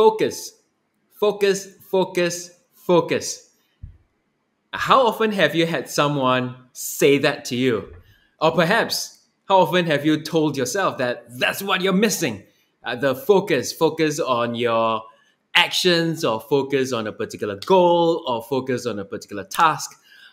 Focus, focus, focus, focus. How often have you had someone say that to you? Or perhaps, how often have you told yourself that that's what you're missing? The focus on your actions, or focus on a particular goal, or focus on a particular task.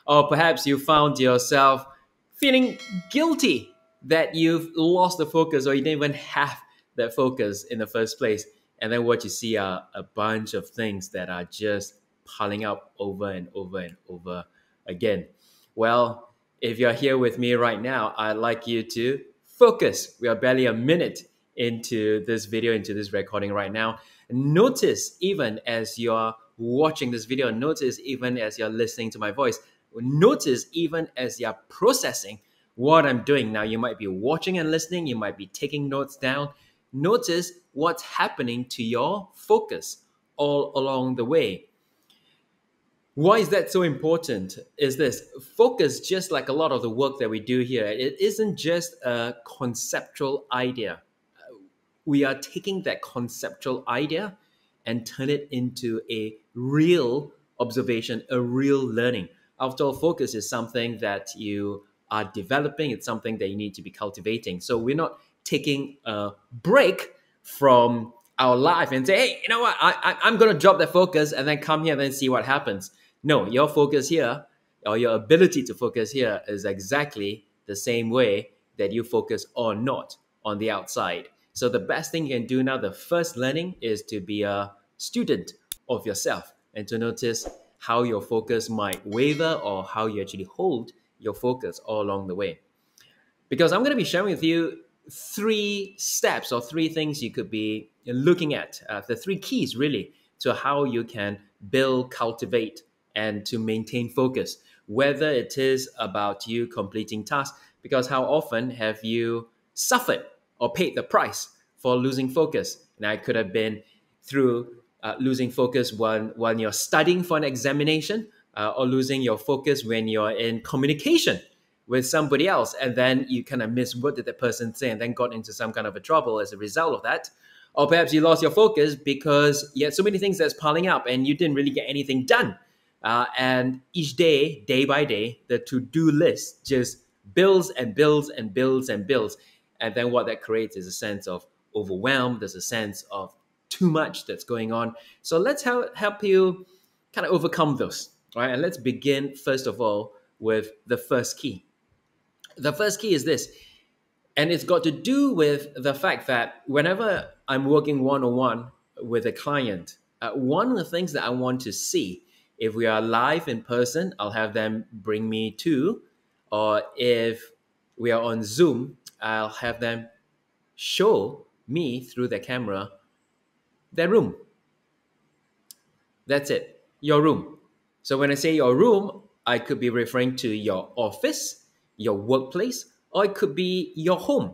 Or perhaps you found yourself feeling guilty that you've lost the focus, or you didn't even have that focus in the first place. And then what you see are a bunch of things that are just piling up over and over and over again. Well, if you're here with me right now, I'd like you to focus. We are barely a minute into this video, into this recording right now. Notice even as you're watching this video, notice even as you're listening to my voice, notice even as you're processing what I'm doing. Now, you might be watching and listening, you might be taking notes down. Notice what's happening to your focus all along the way. Why is that so important? Is this focus, just like a lot of the work that we do here, it isn't just a conceptual idea. We are taking that conceptual idea and turn it into a real observation, a real learning. After all, focus is something that you are developing. It's something that you need to be cultivating. So we're not taking a break from our life and say, hey, you know what, I'm going to drop that focus and then come here and then see what happens. No, your focus here, or your ability to focus here, is exactly the same way that you focus or not on the outside. So the best thing you can do now, the first learning, is to be a student of yourself and to notice how your focus might waver or how you actually hold your focus all along the way. Because I'm going to be sharing with you 3 steps or 3 things you could be looking at, the 3 keys really to how you can build, cultivate, and to maintain focus, whether it is about you completing tasks. Because how often have you suffered or paid the price for losing focus? Now, it could have been through losing focus when you're studying for an examination, or losing your focus when you're in communication with somebody else, and then you kind of miss what did that person say and then got into some kind of a trouble as a result of that. Or perhaps you lost your focus because you had so many things that's piling up and you didn't really get anything done. And each day, day by day, the to-do list just builds and builds and builds and builds. And then what that creates is a sense of overwhelm. There's a sense of too much that's going on. So let's help you kind of overcome those, right? And let's begin, first of all, with the first key. The first key is this, and it's got to do with the fact that whenever I'm working one-on-one with a client, one of the things that I want to see, if we are live in person, I'll have them bring me to, or if we are on Zoom, I'll have them show me through the camera their room. That's it, your room. So when I say your room, I could be referring to your office, your workplace, or it could be your home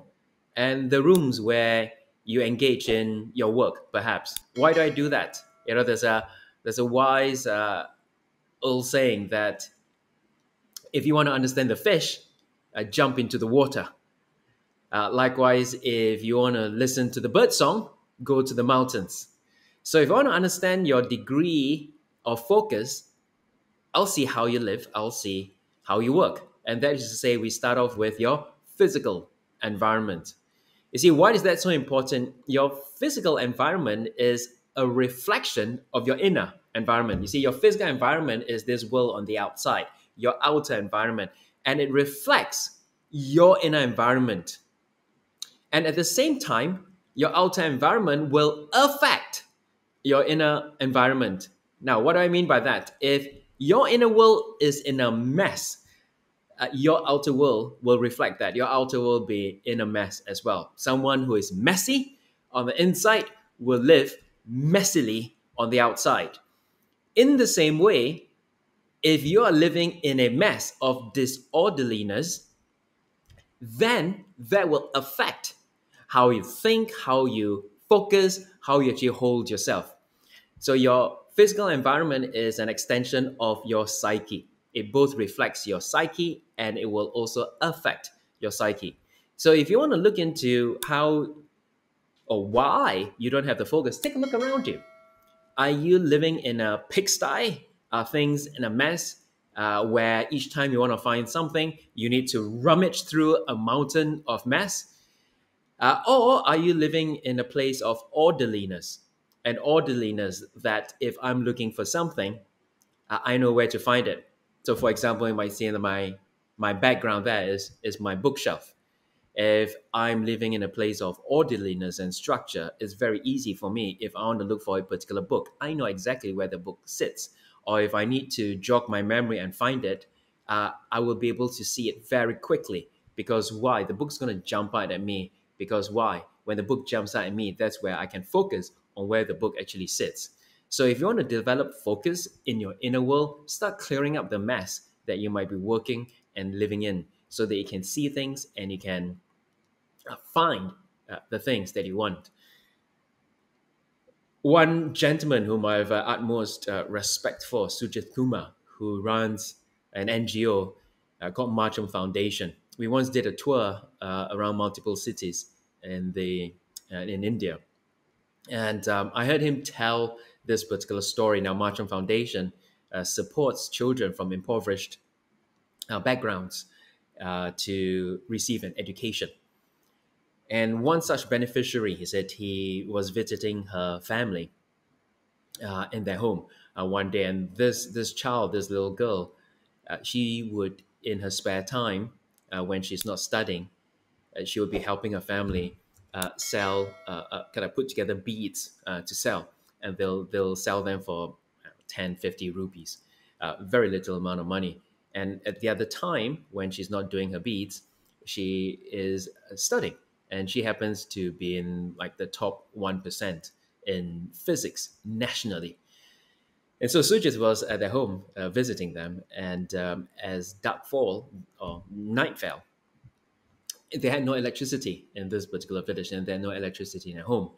and the rooms where you engage in your work, perhaps. Why do I do that? You know, there's a wise old saying that if you want to understand the fish, jump into the water. Likewise, if you want to listen to the bird song, go to the mountains. So if I want to understand your degree of focus, I'll see how you live, I'll see how you work. And that is to say, we start off with your physical environment. You see, why is that so important? Your physical environment is a reflection of your inner environment. You see, your physical environment is this world on the outside, your outer environment, and it reflects your inner environment. And at the same time, your outer environment will affect your inner environment. Now, what do I mean by that? If your inner world is in a mess, your outer world will reflect that. Your outer world will be in a mess as well. Someone who is messy on the inside will live messily on the outside. In the same way, if you are living in a mess of disorderliness, then that will affect how you think, how you focus, how you actually hold yourself. So your physical environment is an extension of your psyche. It both reflects your psyche and it will also affect your psyche. So if you want to look into how or why you don't have the focus, take a look around you. Are you living in a pigsty? Are things in a mess where each time you want to find something, you need to rummage through a mountain of mess? Or are you living in a place of orderliness? And orderliness that if I'm looking for something, I know where to find it. So, for example, you might see in my background there is my bookshelf. If I'm living in a place of orderliness and structure, it's very easy for me. If I want to look for a particular book, I know exactly where the book sits. Or if I need to jog my memory and find it, I will be able to see it very quickly. Because why? The book's going to jump out at me. Because why? When the book jumps out at me, that's where I can focus on where the book actually sits. So if you want to develop focus in your inner world, start clearing up the mess that you might be working and living in so that you can see things and you can find the things that you want. One gentleman whom I have utmost respect for, Sujit Kumar, who runs an NGO called Marcham Foundation. We once did a tour around multiple cities in India, and I heard him tell this particular story. Now, Marcham Foundation supports children from impoverished backgrounds to receive an education. And one such beneficiary, he said he was visiting her family in their home one day, and this child, this little girl, she would in her spare time when she's not studying, she would be helping her family sell, kind of put together beads to sell, and they'll sell them for 10, 50 rupees, very little amount of money. And at the other time, when she's not doing her beads, she is studying, and she happens to be in like the top 1% in physics nationally. And so Sujit was at their home visiting them, and as dark fall or night fell, they had no electricity in this particular village, and they had no electricity in their home.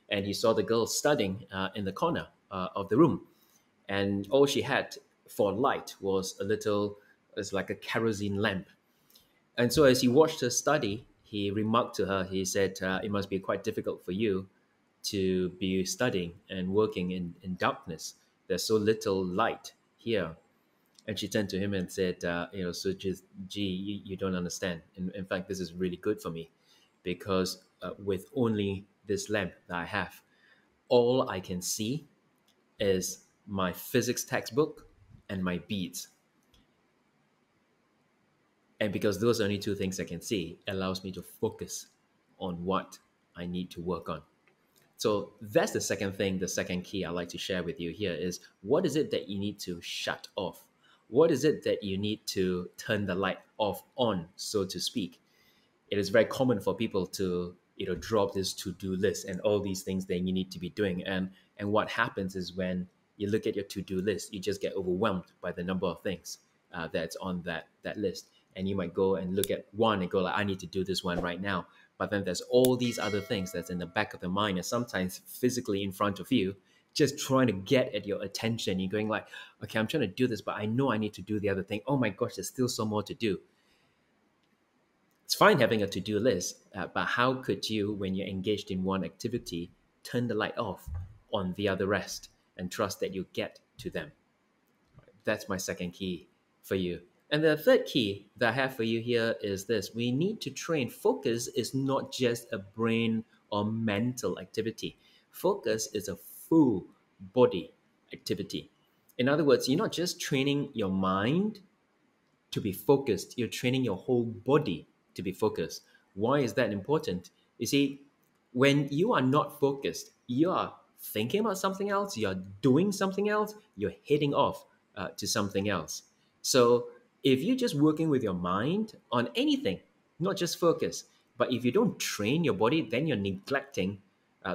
And he saw the girl studying in the corner of the room, and all she had for light was it's like a kerosene lamp. And so as he watched her study, he remarked to her, he said, it must be quite difficult for you to be studying and working in darkness. There's so little light here. And she turned to him and said, so just, gee, you don't understand. In fact, this is really good for me because with only this lamp that I have, all I can see is my physics textbook and my beads. And because those are only two things I can see, it allows me to focus on what I need to work on. So that's the second thing, the second key I like to share with you here is what is it that you need to shut off? What is it that you need to turn the light off on, so to speak? It is very common for people to drop this to-do list and all these things that you need to be doing. And what happens is when you look at your to-do list, you just get overwhelmed by the number of things that's on that list. And you might go and look at one and go like, I need to do this one right now. But then there's all these other things that's in the back of the mind and sometimes physically in front of you, just trying to get at your attention. You're going like, okay, I'm trying to do this, but I know I need to do the other thing. Oh my gosh, there's still so more to do. It's fine having a to-do list, but how could you, when you're engaged in one activity, turn the light off on the other rest and trust that you get to them? That's my second key for you. And the third key that I have for you here is this. We need to train. Focus is not just a brain or mental activity. Focus is a full body activity. In other words, you're not just training your mind to be focused, you're training your whole body to be focused. Why is that important? You see, when you are not focused, you are thinking about something else, you're doing something else, you're heading off to something else. So if you're just working with your mind on anything, not just focus, but if you don't train your body, then you're neglecting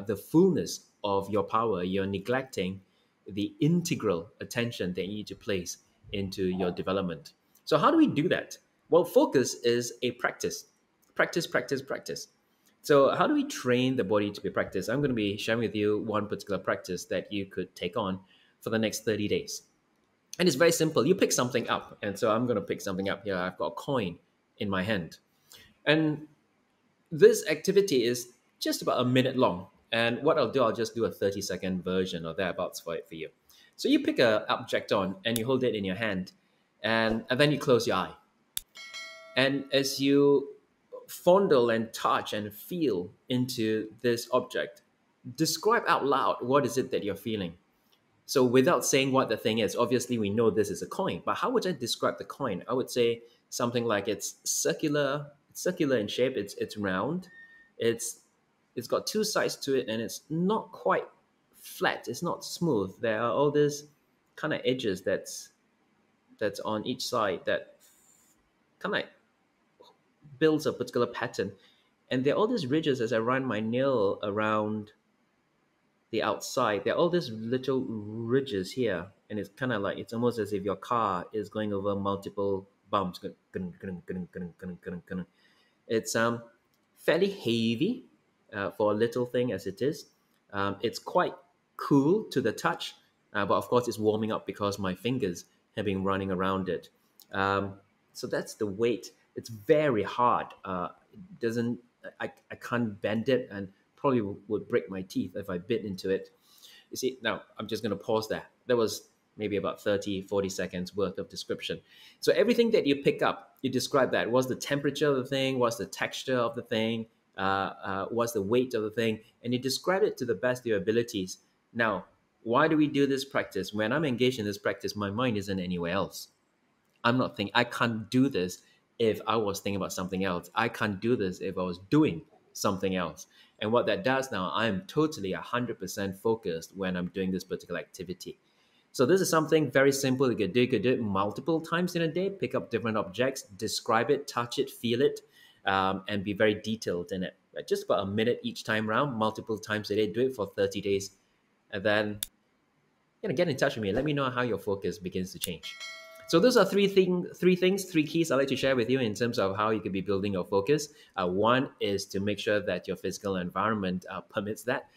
the fullness of your power. You're neglecting the integral attention that you need to place into your development. So how do we do that? Well, focus is a practice. Practice, practice, practice. So how do we train the body to be practiced? I'm going to be sharing with you one particular practice that you could take on for the next 30 days. And it's very simple. You pick something up. And so I'm going to pick something up here. I've got a coin in my hand. And this activity is just about a minute long. And what I'll do, I'll just do a 30-second version or thereabouts for it for you. So you pick a object on and you hold it in your hand, and then you close your eye. And as you fondle and touch and feel into this object, describe out loud what is it that you're feeling. So without saying what the thing is, obviously we know this is a coin, but how would I describe the coin? I would say something like it's circular in shape, it's round, it's it's got two sides to it, and it's not quite flat, it's not smooth. There are all these kind of edges that's on each side that kind of builds a particular pattern. And there are all these ridges as I run my nail around the outside. There are all these little ridges here, and it's kind of like it's almost as if your car is going over multiple bumps. It's fairly heavy for a little thing as it is. It's quite cool to the touch, but of course it's warming up because my fingers have been running around it. So that's the weight. It's very hard. It doesn't I can't bend it, and probably would break my teeth if I bit into it. You see, now I'm just going to pause there. That was maybe about 30, 40 seconds worth of description. So everything that you pick up, you describe that. What's the temperature of the thing? What's the texture of the thing? What's the weight of the thing? And you describe it to the best of your abilities. Now, why do we do this practice? When I'm engaged in this practice, my mind isn't anywhere else. I'm not thinking, I can't do this if I was thinking about something else. I can't do this if I was doing something else. And what that does now, I'm totally 100% focused when I'm doing this particular activity. So this is something very simple. You could do it multiple times in a day, pick up different objects, describe it, touch it, feel it, and be very detailed in it. Just about a minute each time round, multiple times a day. Do it for 30 days. And then get in touch with me. Let me know how your focus begins to change. So those are three keys I'd like to share with you in terms of how you could be building your focus. One is to make sure that your physical environment permits that.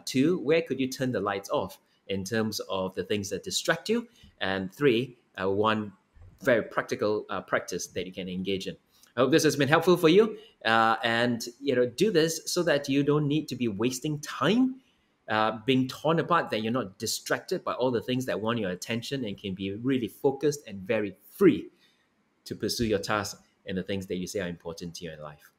Two, where could you turn the lights off in terms of the things that distract you? And three, one very practical practice that you can engage in. I hope this has been helpful for you. And do this so that you don't need to be wasting time being torn apart, that you're not distracted by all the things that want your attention, and can be really focused and very free to pursue your tasks and the things that you say are important to you in life.